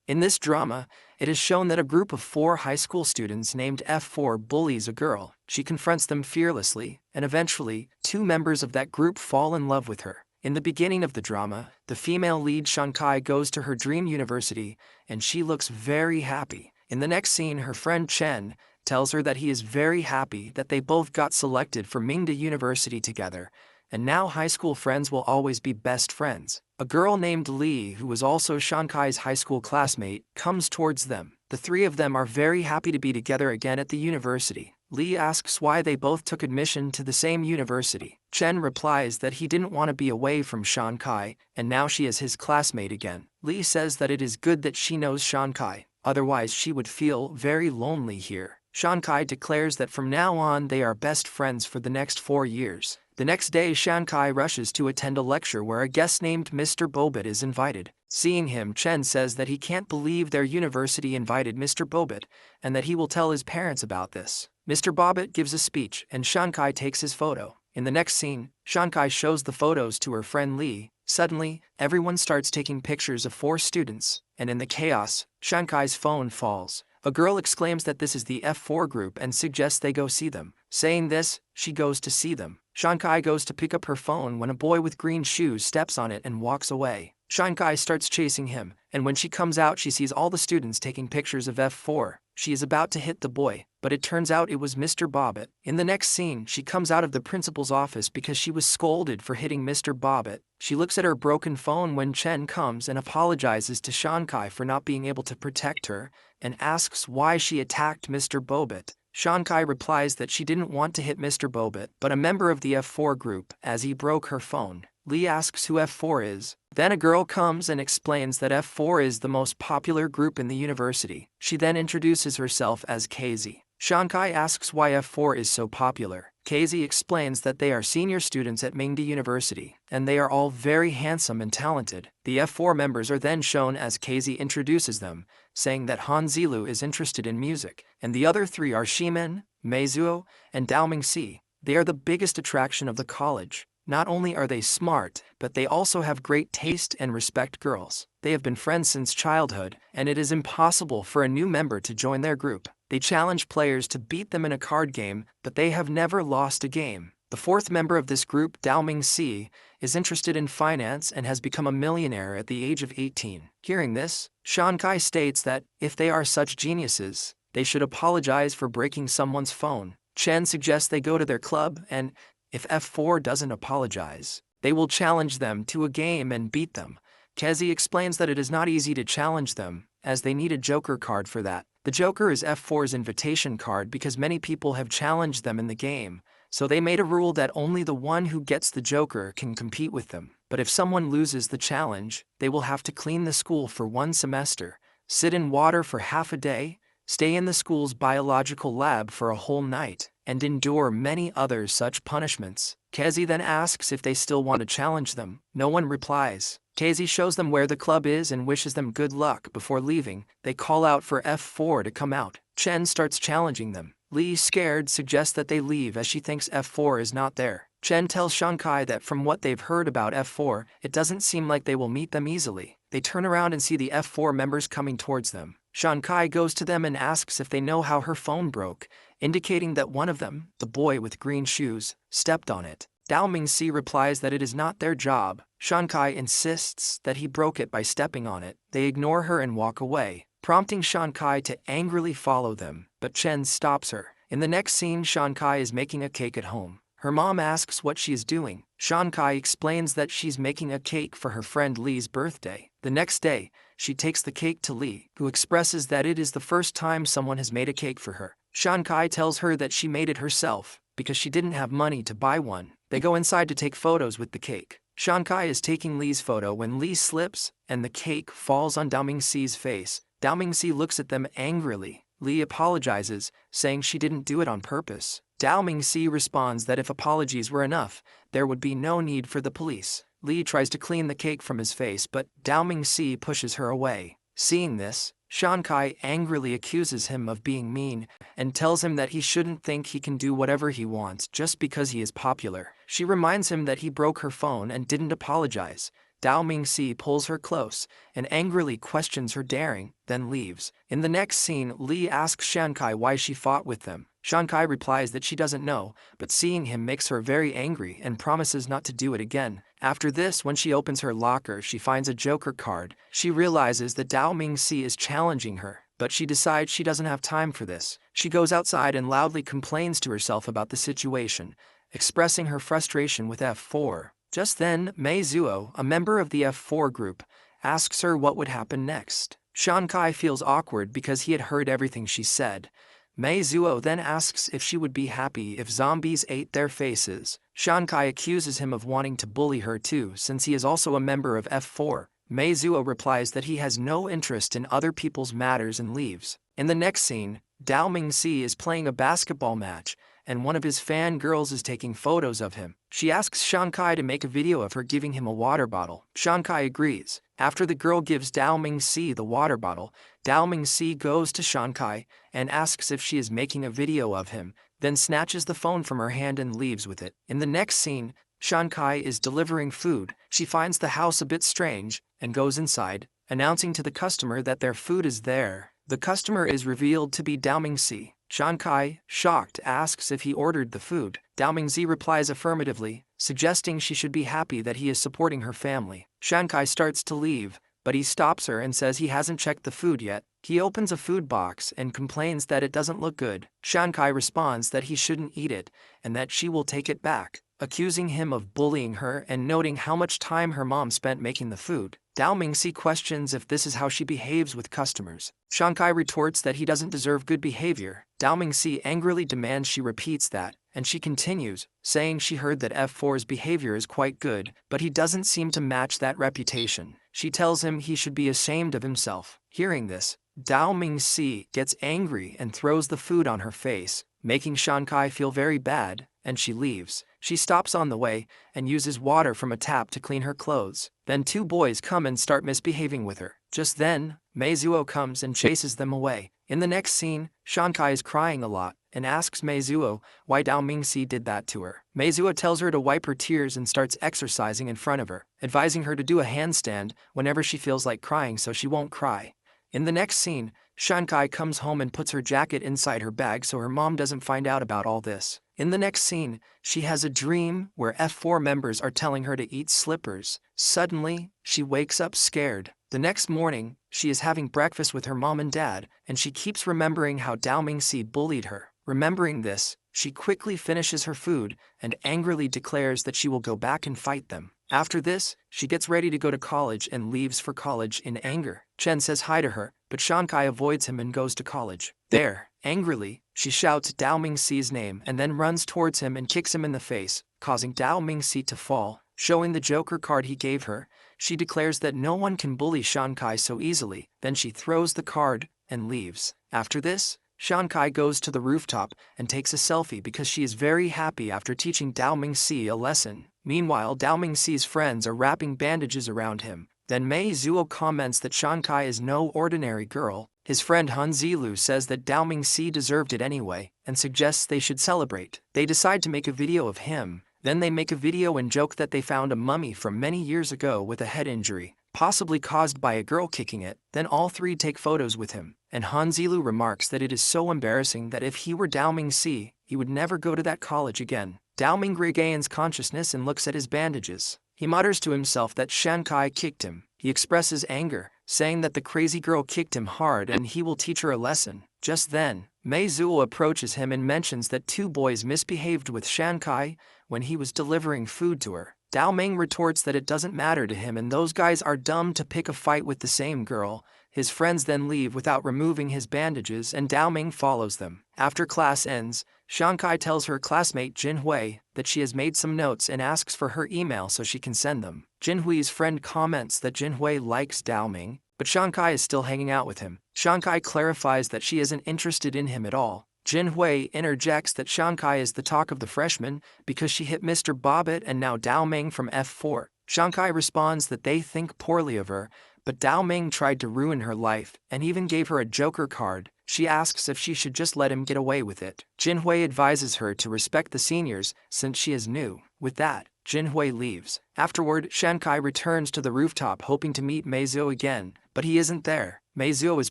In this drama, it is shown that a group of 4 high school students named F4 bullies a girl. She confronts them fearlessly, and eventually, 2 members of that group fall in love with her. In the beginning of the drama, the female lead Shankai goes to her dream university, and she looks very happy. In the next scene, her friend Chen tells her that he is very happy that they both got selected for Mingda University together, and now high school friends will always be best friends. A girl named Lee, who was also Shankai's high school classmate, comes towards them. The 3 of them are very happy to be together again at the university. Lee asks why they both took admission to the same university. Chen replies that he didn't want to be away from Shankai, and now she is his classmate again. Lee says that it is good that she knows Shankai, otherwise she would feel very lonely here. Shankai declares that from now on they are best friends for the next 4 years. The next day, Shankai rushes to attend a lecture where a guest named Mr. Bobit is invited. Seeing him, Chen says that he can't believe their university invited Mr. Bobit, and that he will tell his parents about this. Mr. Bobit gives a speech, and Shankai takes his photo. In the next scene, Shankai shows the photos to her friend Lee. Suddenly, everyone starts taking pictures of 4 students, and in the chaos, Shankai's phone falls. A girl exclaims that this is the F4 group and suggests they go see them. Saying this, she goes to see them. Shankai goes to pick up her phone when a boy with green shoes steps on it and walks away. Shankai starts chasing him, and when she comes out she sees all the students taking pictures of F4. She is about to hit the boy, but it turns out it was Mr. Bobbitt. In the next scene, she comes out of the principal's office because she was scolded for hitting Mr. Bobbitt. She looks at her broken phone when Chen comes and apologizes to Shankai for not being able to protect her, and asks why she attacked Mr. Bobbitt. Shankai replies that she didn't want to hit Mr. Bobbitt, but a member of the F4 group, as he broke her phone. Lee asks who F4 is. Then a girl comes and explains that F4 is the most popular group in the university. She then introduces herself as Casey. Shankai asks why F4 is so popular. Casey explains that they are senior students at Mingda University, and they are all very handsome and talented. The F4 members are then shown as Casey introduces them, saying that Han Zilu is interested in music, and the other 3 are Shimin, Meizuo, and Daoming Si. They are the biggest attraction of the college. Not only are they smart, but they also have great taste and respect girls. They have been friends since childhood, and it is impossible for a new member to join their group. They challenge players to beat them in a card game, but they have never lost a game. The 4th member of this group, Daoming Si, is interested in finance and has become a millionaire at the age of 18. Hearing this, Shankai states that, if they are such geniuses, they should apologize for breaking someone's phone. Chen suggests they go to their club, and if F4 doesn't apologize, they will challenge them to a game and beat them. Kezi explains that it is not easy to challenge them, as they need a joker card for that. The joker is F4's invitation card because many people have challenged them in the game, so they made a rule that only the one who gets the joker can compete with them. But if someone loses the challenge, they will have to clean the school for 1 semester, sit in water for half a day, stay in the school's biological lab for a whole night, and endure many other such punishments. Kezi then asks if they still want to challenge them. No one replies. Kezi shows them where the club is and wishes them good luck. Before leaving, they call out for F4 to come out. Chen starts challenging them. Lee, scared, suggests that they leave as she thinks F4 is not there. Chen tells Shankai that from what they've heard about F4, it doesn't seem like they will meet them easily. They turn around and see the F4 members coming towards them. Shankai goes to them and asks if they know how her phone broke, indicating that one of them, the boy with green shoes, stepped on it. Daoming Si replies that it is not their job. Shankai insists that he broke it by stepping on it. They ignore her and walk away, prompting Shankai to angrily follow them, but Chen stops her. In the next scene, Shankai is making a cake at home. Her mom asks what she is doing. Shankai explains that she's making a cake for her friend Lee's birthday. The next day, she takes the cake to Lee, who expresses that it is the first time someone has made a cake for her. Shankai tells her that she made it herself, because she didn't have money to buy one. They go inside to take photos with the cake. Shankai is taking Lee's photo when Lee slips, and the cake falls on Daoming Si's face. Daoming Si looks at them angrily. Lee apologizes, saying she didn't do it on purpose. Daoming Si responds that if apologies were enough, there would be no need for the police. Lee tries to clean the cake from his face, but Daoming Si pushes her away. Seeing this, Shankai angrily accuses him of being mean and tells him that he shouldn't think he can do whatever he wants just because he is popular. She reminds him that he broke her phone and didn't apologize, Dao Mingxi pulls her close and angrily questions her daring, then leaves. In the next scene, Li asks Shankai why she fought with them. Shankai replies that she doesn't know, but seeing him makes her very angry and promises not to do it again. After this, when she opens her locker, she finds a Joker card. She realizes that Dao Mingxi is challenging her, but she decides she doesn't have time for this. She goes outside and loudly complains to herself about the situation, expressing her frustration with F4. Just then, Mei Zuo, a member of the F4 group, asks her what would happen next. Shankai feels awkward because he had heard everything she said. Mei Zuo then asks if she would be happy if zombies ate their faces. Shankai accuses him of wanting to bully her too, since he is also a member of F4. Mei Zuo replies that he has no interest in other people's matters and leaves. In the next scene, Dao Mingxi is playing a basketball match, and one of his fangirls is taking photos of him. She asks Shankai to make a video of her giving him a water bottle. Shankai agrees. After the girl gives Dao Mingxi the water bottle, Dao Mingxi goes to Shankai and asks if she is making a video of him, then snatches the phone from her hand and leaves with it. In the next scene, Shankai is delivering food. She finds the house a bit strange and goes inside, announcing to the customer that their food is there. The customer is revealed to be Dao Mingxi. Shankai, shocked, asks if he ordered the food. Dao Mingxi replies affirmatively, suggesting she should be happy that he is supporting her family. Shankai starts to leave, but he stops her and says he hasn't checked the food yet. He opens a food box and complains that it doesn't look good. Shankai responds that he shouldn't eat it and that she will take it back, accusing him of bullying her and noting how much time her mom spent making the food. Dao Mingxi questions if this is how she behaves with customers. Shankai retorts that he doesn't deserve good behavior. Dao Mingxi angrily demands she repeats that, and she continues, saying she heard that F4's behavior is quite good, but he doesn't seem to match that reputation. She tells him he should be ashamed of himself. Hearing this, Dao Mingxi gets angry and throws the food on her face, making Shankai feel very bad, and she leaves. She stops on the way and uses water from a tap to clean her clothes. Then two boys come and start misbehaving with her. Just then, Mei Zuo comes and chases them away. In the next scene, Shankai is crying a lot and asks Mei Zuo why Dao Mingxi did that to her. Mei Zuo tells her to wipe her tears and starts exercising in front of her, advising her to do a handstand whenever she feels like crying so she won't cry. In the next scene, Shankai comes home and puts her jacket inside her bag so her mom doesn't find out about all this. In the next scene, she has a dream where F4 members are telling her to eat slippers. Suddenly, she wakes up scared. The next morning, she is having breakfast with her mom and dad, and she keeps remembering how Dao Mingxi bullied her. Remembering this, she quickly finishes her food and angrily declares that she will go back and fight them. After this, she gets ready to go to college and leaves for college in anger. Chen says hi to her, but Shankai avoids him and goes to college. There, angrily, she shouts Dao Mingxi's name and then runs towards him and kicks him in the face, causing Dao Mingxi to fall. Showing the Joker card he gave her, she declares that no one can bully Shankai so easily. Then she throws the card and leaves. After this, Shankai goes to the rooftop and takes a selfie because she is very happy after teaching Dao Mingxi a lesson. Meanwhile, Dao Mingxi's friends are wrapping bandages around him. Then Mei Zuo comments that Shankai is no ordinary girl. His friend Han Zilu says that Dao Mingxi deserved it anyway and suggests they should celebrate. They decide to make a video of him. Then they make a video and joke that they found a mummy from many years ago with a head injury, possibly caused by a girl kicking it. Then all three take photos with him, and Han Zilu remarks that it is so embarrassing that if he were Dao Mingxi, he would never go to that college again. Dao Ming regains consciousness and looks at his bandages. He mutters to himself that Shankai kicked him. He expresses anger, saying that the crazy girl kicked him hard and he will teach her a lesson. Just then, Mei Zuo approaches him and mentions that two boys misbehaved with Shankai when he was delivering food to her. Dao Ming retorts that it doesn't matter to him and those guys are dumb to pick a fight with the same girl. His friends then leave without removing his bandages and Dao Ming follows them. After class ends, Shankai tells her classmate Jin Hui that she has made some notes and asks for her email so she can send them. Jin Hui's friend comments that Jin Hui likes Dao Ming, but Shankai is still hanging out with him. Shankai clarifies that she isn't interested in him at all. Jin Hui interjects that Shankai is the talk of the freshmen because she hit Mr. Bobbitt and now Dao Ming from F4. Shankai responds that they think poorly of her, but Dao Ming tried to ruin her life and even gave her a Joker card. She asks if she should just let him get away with it. Jin Hui advises her to respect the seniors since she is new. With that, Jinhui leaves. Afterward, Shankai returns to the rooftop hoping to meet Meizuo again, but he isn't there. Meizuo is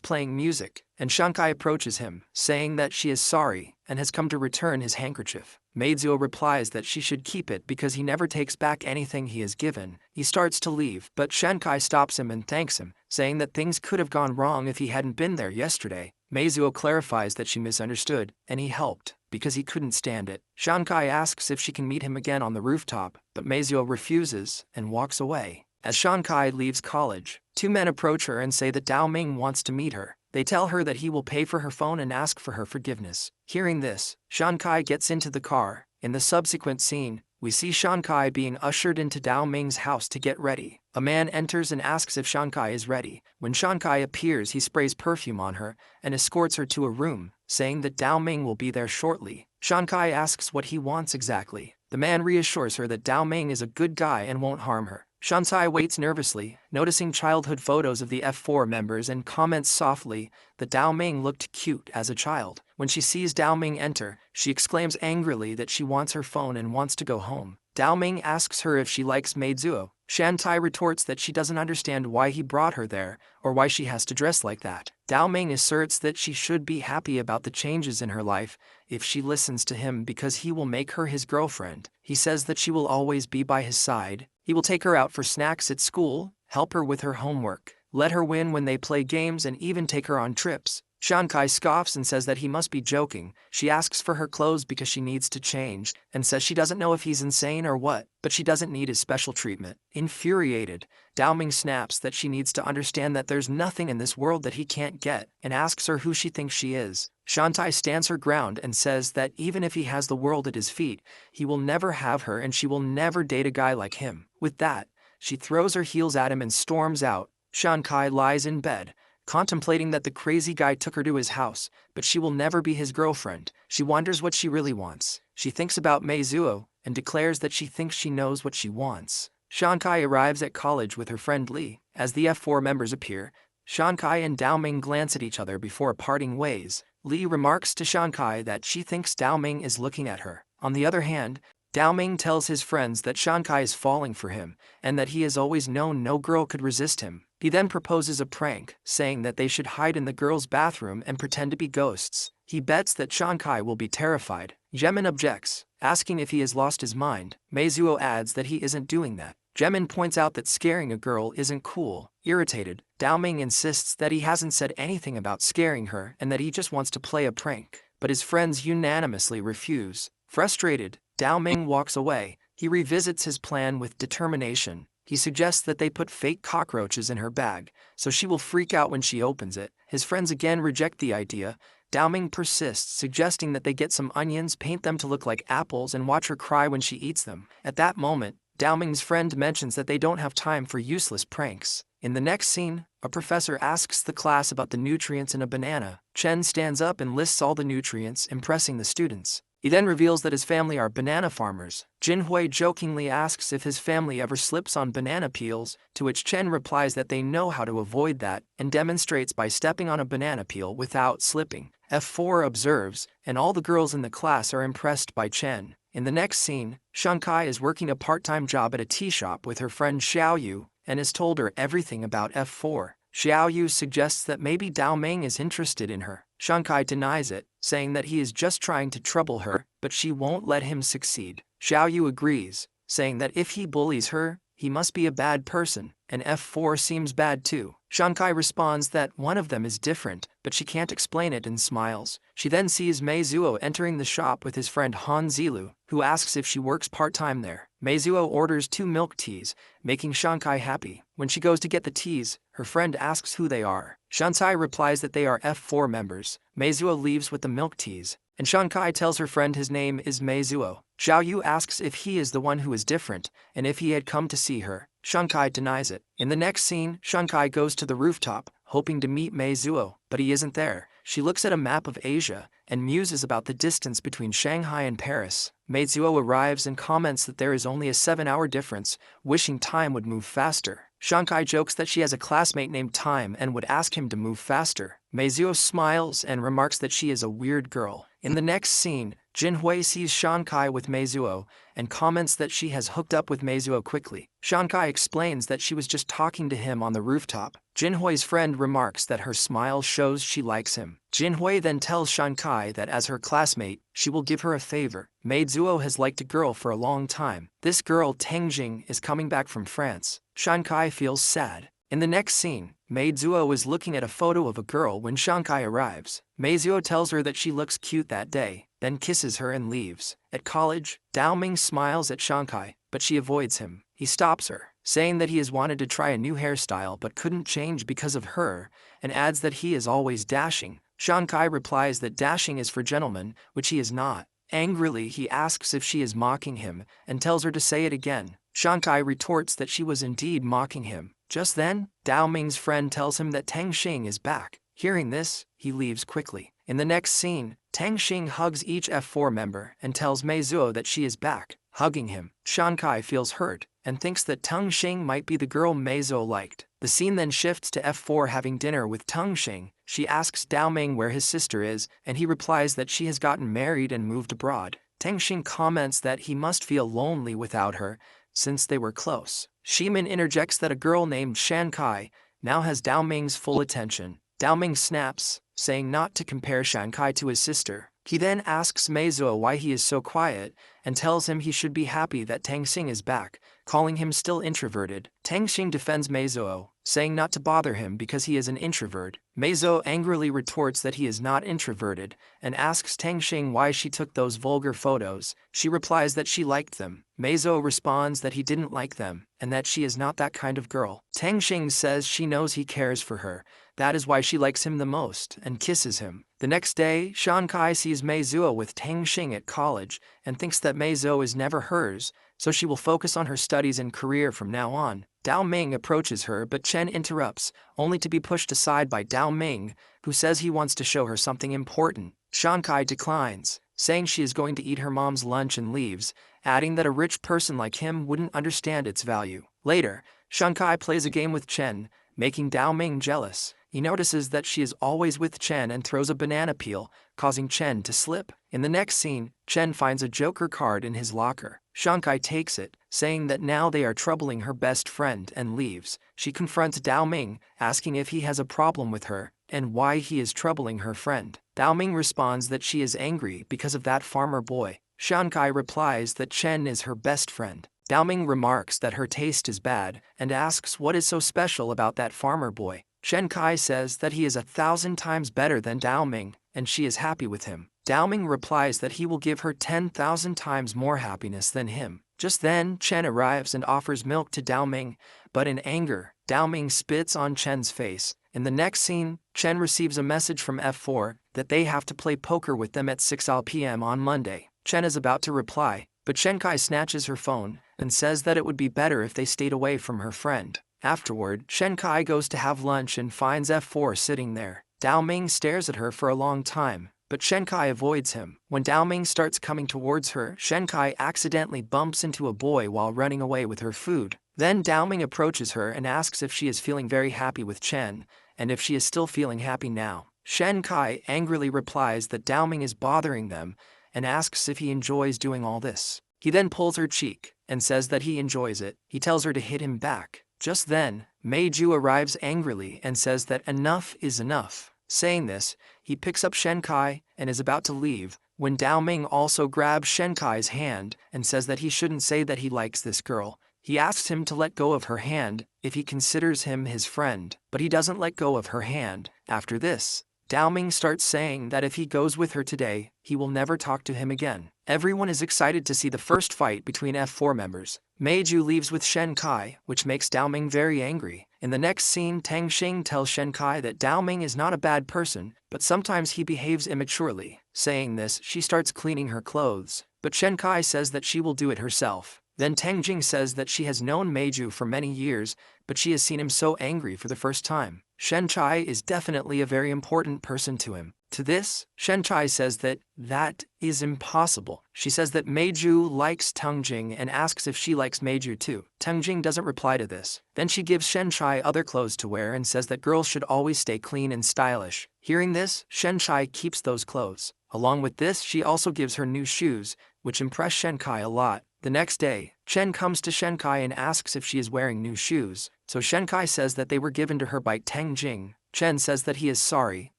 playing music, and Shankai approaches him, saying that she is sorry and has come to return his handkerchief. Meizuo replies that she should keep it because he never takes back anything he has given. He starts to leave, but Shankai stops him and thanks him, saying that things could have gone wrong if he hadn't been there yesterday. Meizuo clarifies that she misunderstood, and he helped, because he couldn't stand it. Shankai asks if she can meet him again on the rooftop, but Meizuo refuses and walks away. As Shankai leaves college, two men approach her and say that Dao Ming wants to meet her. They tell her that he will pay for her phone and ask for her forgiveness. Hearing this, Shankai gets into the car. In the subsequent scene, we see Shankai being ushered into Dao Ming's house to get ready. A man enters and asks if Shankai is ready. When Shankai appears, he sprays perfume on her and escorts her to a room, saying that Dao Ming will be there shortly. Shankai asks what he wants exactly. The man reassures her that Dao Ming is a good guy and won't harm her. Shansai waits nervously, noticing childhood photos of the F4 members and comments softly that Dao Ming looked cute as a child. When she sees Dao Ming enter, she exclaims angrily that she wants her phone and wants to go home. Dao Ming asks her if she likes Meizuo. Shantai retorts that she doesn't understand why he brought her there, or why she has to dress like that. Dao Ming asserts that she should be happy about the changes in her life if she listens to him because he will make her his girlfriend. He says that she will always be by his side. He will take her out for snacks at school, help her with her homework, let her win when they play games, and even take her on trips. Shankai scoffs and says that he must be joking. She asks for her clothes because she needs to change, and says she doesn't know if he's insane or what, but she doesn't need his special treatment. Infuriated, Dao Ming snaps that she needs to understand that there's nothing in this world that he can't get, and asks her who she thinks she is. Shantai stands her ground and says that even if he has the world at his feet, he will never have her and she will never date a guy like him. With that, she throws her heels at him and storms out. Shankai lies in bed, contemplating that the crazy guy took her to his house, but she will never be his girlfriend. She wonders what she really wants. She thinks about Meizuo and declares that she thinks she knows what she wants. Shankai arrives at college with her friend Li. As the F4 members appear, Shankai and Dao Ming glance at each other before parting ways. Li remarks to Shankai that she thinks Dao Ming is looking at her. On the other hand, Dao Ming tells his friends that Shankai is falling for him and that he has always known no girl could resist him. He then proposes a prank, saying that they should hide in the girls' bathroom and pretend to be ghosts. He bets that Shankai will be terrified. Jemin objects, asking if he has lost his mind. Meizuo adds that he isn't doing that. Jemin points out that scaring a girl isn't cool. Irritated, Dao Ming insists that he hasn't said anything about scaring her and that he just wants to play a prank, but his friends unanimously refuse. Frustrated, Dao Ming walks away. He revisits his plan with determination. He suggests that they put fake cockroaches in her bag, so she will freak out when she opens it. His friends again reject the idea. Dao Ming persists, suggesting that they get some onions, paint them to look like apples, and watch her cry when she eats them. At that moment, Dao Ming's friend mentions that they don't have time for useless pranks. In the next scene, a professor asks the class about the nutrients in a banana. Chen stands up and lists all the nutrients, impressing the students. He then reveals that his family are banana farmers. Jinhui jokingly asks if his family ever slips on banana peels, to which Chen replies that they know how to avoid that and demonstrates by stepping on a banana peel without slipping. F4 observes, and all the girls in the class are impressed by Chen. In the next scene, Shankai is working a part-time job at a tea shop with her friend Xiaoyu and has told her everything about F4. Xiaoyu suggests that maybe Dao Ming is interested in her. Shankai denies it, saying that he is just trying to trouble her, but she won't let him succeed. Xiaoyu agrees, saying that if he bullies her, he must be a bad person, and F4 seems bad too. Shankai responds that one of them is different, but she can't explain it and smiles. She then sees Meizuo entering the shop with his friend Han Zilu, who asks if she works part-time there. Meizuo orders 2 milk teas, making Shankai happy. When she goes to get the teas, her friend asks who they are. Shantai replies that they are F4 members. Meizuo leaves with the milk teas, and Shankai tells her friend his name is Meizuo. Xiaoyu asks if he is the one who is different, and if he had come to see her. Shankai denies it. In the next scene, Shankai goes to the rooftop, hoping to meet Meizuo, but he isn't there. She looks at a map of Asia and muses about the distance between Shanghai and Paris. Meizuo arrives and comments that there is only a 7-hour difference, wishing time would move faster. Shankai jokes that she has a classmate named Time and would ask him to move faster. Meizuo smiles and remarks that she is a weird girl. In the next scene, Jinhui sees Shankai with Meizuo and comments that she has hooked up with Meizuo quickly. Shankai explains that she was just talking to him on the rooftop. Jinhui's friend remarks that her smile shows she likes him. Jinhui then tells Shankai that as her classmate, she will give her a favor. Meizuo has liked a girl for a long time. This girl, Tengjing, is coming back from France. Shankai feels sad. In the next scene, Meizuo is looking at a photo of a girl when Shankai arrives. Meizuo tells her that she looks cute that day, then kisses her and leaves. At college, Daoming smiles at Shankai, but she avoids him. He stops her, saying that he has wanted to try a new hairstyle but couldn't change because of her, and adds that he is always dashing. Shankai replies that dashing is for gentlemen, which he is not. Angrily, he asks if she is mocking him, and tells her to say it again. Shankai retorts that she was indeed mocking him. Just then, Daoming's friend tells him that Tang Xing is back. Hearing this, he leaves quickly. In the next scene, Tang Xing hugs each F4 member and tells Meizuo that she is back. Hugging him, Shankai feels hurt and thinks that Tang Xing might be the girl Meizuo liked. The scene then shifts to F4 having dinner with Tang Xing. She asks Daoming where his sister is, and he replies that she has gotten married and moved abroad. Tang Xing comments that he must feel lonely without her, since they were close. Shimin interjects that a girl named Shankai now has Daoming's full attention. Daoming snaps, saying not to compare Shankai to his sister. He then asks Meizuo why he is so quiet, and tells him he should be happy that Tang Xing is back, calling him still introverted. Tang Xing defends Meizuo, saying not to bother him because he is an introvert. Meizuo angrily retorts that he is not introverted, and asks Tang Xing why she took those vulgar photos. She replies that she liked them. Meizuo responds that he didn't like them, and that she is not that kind of girl. Tang Xing says she knows he cares for her, that is why she likes him the most, and kisses him. The next day, Shankai sees Meizuo with Tang Xing at college, and thinks that Meizuo is never hers, so she will focus on her studies and career from now on. Daoming approaches her, but Chen interrupts, only to be pushed aside by Daoming, who says he wants to show her something important. Shankai declines, saying she is going to eat her mom's lunch and leaves, adding that a rich person like him wouldn't understand its value. Later, Shankai plays a game with Chen, making Daoming jealous. He notices that she is always with Chen and throws a banana peel, causing Chen to slip. In the next scene, Chen finds a Joker card in his locker. Shankai takes it, saying that now they are troubling her best friend, and leaves. She confronts Daoming, asking if he has a problem with her, and why he is troubling her friend. Daoming responds that she is angry because of that farmer boy. Shankai replies that Chen is her best friend. Daoming remarks that her taste is bad, and asks what is so special about that farmer boy. Shankai says that he is 1,000 times better than Daoming, and she is happy with him. Daoming replies that he will give her 10,000 times more happiness than him. Just then, Chen arrives and offers milk to Daoming, but in anger, Daoming spits on Chen's face. In the next scene, Chen receives a message from F4 that they have to play poker with them at 6 p.m. on Monday. Chen is about to reply, but Shankai snatches her phone and says that it would be better if they stayed away from her friend. Afterward, Shankai goes to have lunch and finds F4 sitting there. Daoming stares at her for a long time, but Shankai avoids him. When Daoming starts coming towards her, Shankai accidentally bumps into a boy while running away with her food. Then Daoming approaches her and asks if she is feeling very happy with Chen, and if she is still feeling happy now. Shankai angrily replies that Daoming is bothering them, and asks if he enjoys doing all this. He then pulls her cheek, and says that he enjoys it. He tells her to hit him back. Just then, Meiju arrives angrily and says that enough is enough. Saying this, he picks up Shankai and is about to leave, when Daoming also grabs Shankai's hand and says that he shouldn't say that he likes this girl. He asks him to let go of her hand if he considers him his friend, but he doesn't let go of her hand. After this, Daoming starts saying that if he goes with her today, he will never talk to him again. Everyone is excited to see the first fight between F4 members. Meiju leaves with Shankai, which makes Daoming very angry. In the next scene, Tang Xing tells Shankai that Daoming is not a bad person, but sometimes he behaves immaturely. Saying this, she starts cleaning her clothes, but Shankai says that she will do it herself. Then Tang Jing says that she has known Meiju for many years, but she has seen him so angry for the first time. Shankai is definitely a very important person to him. To this, Shankai says that is impossible. She says that Meiju likes Tangjing and asks if she likes Meiju too. Tangjing doesn't reply to this. Then she gives Shankai other clothes to wear and says that girls should always stay clean and stylish. Hearing this, Shankai keeps those clothes. Along with this, she also gives her new shoes, which impress Shenkai a lot. The next day, Chen comes to Shenkai and asks if she is wearing new shoes, so Shenkai says that they were given to her by Teng Jing. Chen says that he is sorry,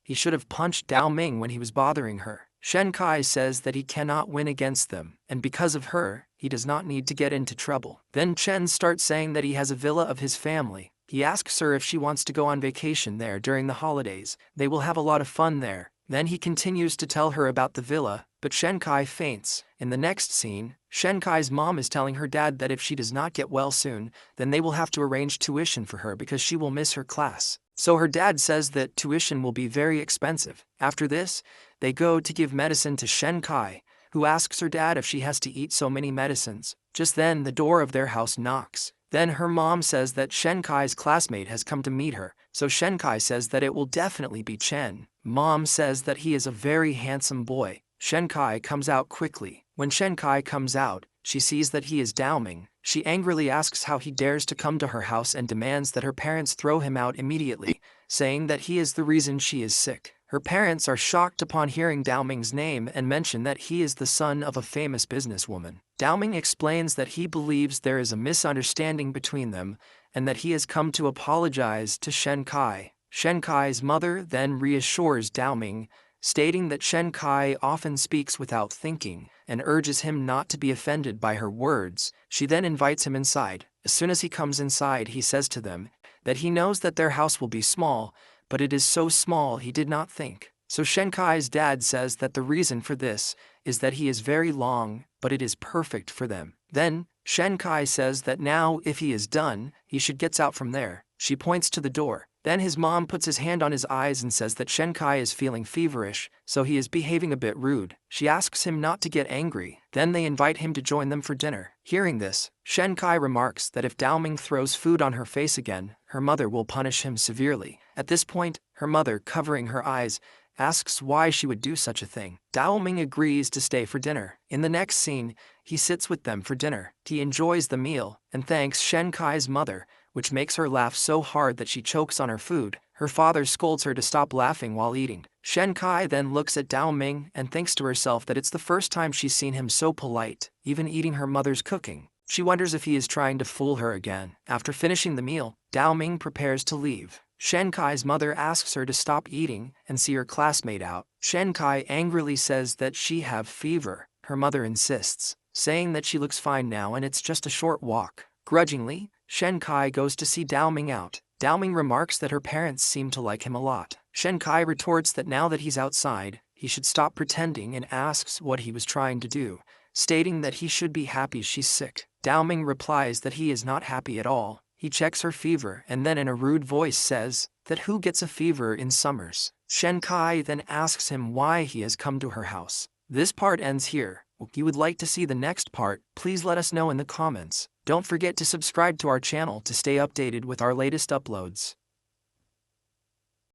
he should have punched Dao Ming when he was bothering her. Shenkai says that he cannot win against them, and because of her, he does not need to get into trouble. Then Chen starts saying that he has a villa of his family. He asks her if she wants to go on vacation there during the holidays. They will have a lot of fun there. Then he continues to tell her about the villa, but Shenkai faints. In the next scene, Shenkai's mom is telling her dad that if she does not get well soon, then they will have to arrange tuition for her because she will miss her class. So her dad says that tuition will be very expensive. After this, they go to give medicine to Shenkai, who asks her dad if she has to eat so many medicines. Just then, the door of their house knocks. Then her mom says that Shenkai's classmate has come to meet her, so Shenkai says that it will definitely be Chen. Mom says that he is a very handsome boy. Shenkai comes out quickly. When Shenkai comes out, she sees that he is Dao Ming. She angrily asks how he dares to come to her house and demands that her parents throw him out immediately, saying that he is the reason she is sick. Her parents are shocked upon hearing Dao Ming's name and mention that he is the son of a famous businesswoman. Dao Ming explains that he believes there is a misunderstanding between them and that he has come to apologize to Shenkai. Shenkai's mother then reassures Dao Ming, stating that Shenkai often speaks without thinking and urges him not to be offended by her words. She then invites him inside. As soon as he comes inside, he says to them that he knows that their house will be small, but it is so small he did not think. So Shenkai's dad says that the reason for this is that he is very long, but it is perfect for them. Then, Shenkai says that now if he is done, he should get out from there. She points to the door. Then his mom puts his hand on his eyes and says that Shenkai is feeling feverish, so he is behaving a bit rude. She asks him not to get angry. Then they invite him to join them for dinner. Hearing this, Shenkai remarks that if Dao Ming throws food on her face again, her mother will punish him severely. At this point, her mother, covering her eyes, asks why she would do such a thing. Dao Ming agrees to stay for dinner. In the next scene, he sits with them for dinner. He enjoys the meal and thanks Shenkai's mother, which makes her laugh so hard that she chokes on her food. Her father scolds her to stop laughing while eating. Shenkai then looks at Dao Ming and thinks to herself that it's the first time she's seen him so polite, even eating her mother's cooking. She wonders if he is trying to fool her again. After finishing the meal, Dao Ming prepares to leave. Shenkai's mother asks her to stop eating and see her classmate out. Shenkai angrily says that she have fever. Her mother insists, saying that she looks fine now and it's just a short walk. Grudgingly, Shenkai goes to see Dao Ming out. Dao Ming remarks that her parents seem to like him a lot. Shenkai retorts that now that he's outside, he should stop pretending and asks what he was trying to do, stating that he should be happy she's sick. Dao Ming replies that he is not happy at all. He checks her fever and then in a rude voice says that who gets a fever in summers. Shenkai then asks him why he has come to her house. This part ends here. If you would like to see the next part, please let us know in the comments. Don't forget to subscribe to our channel to stay updated with our latest uploads.